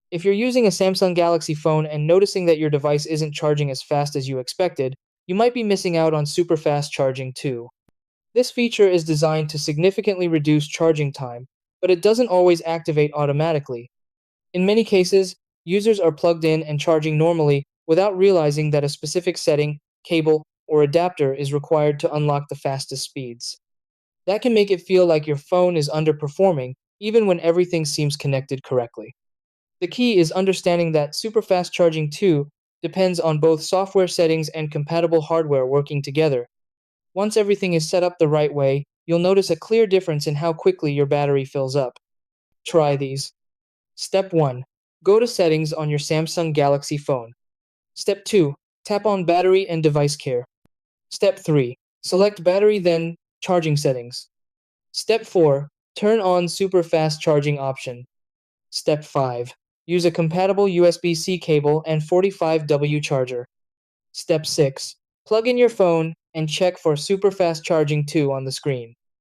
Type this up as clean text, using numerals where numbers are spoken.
If you're using a Samsung Galaxy phone and noticing that your device isn't charging as fast as you expected, you might be missing out on super fast charging too. This feature is designed to significantly reduce charging time, but it doesn't always activate automatically. In many cases, users are plugged in and charging normally without realizing that a specific setting, cable, or adapter is required to unlock the fastest speeds. That can make it feel like your phone is underperforming, even when everything seems connected correctly. The key is understanding that super fast charging too depends on both software settings and compatible hardware working together. Once everything is set up the right way, you'll notice a clear difference in how quickly your battery fills up. Try these. Step 1. Go to Settings on your Samsung Galaxy phone. Step 2. Tap on Battery and Device Care. Step 3. Select Battery, then Charging Settings. Step 4. Turn on Super Fast Charging option. Step 5. Use a compatible USB-C cable and 45W charger. Step 6. Plug in your phone and check for super fast charging too on the screen.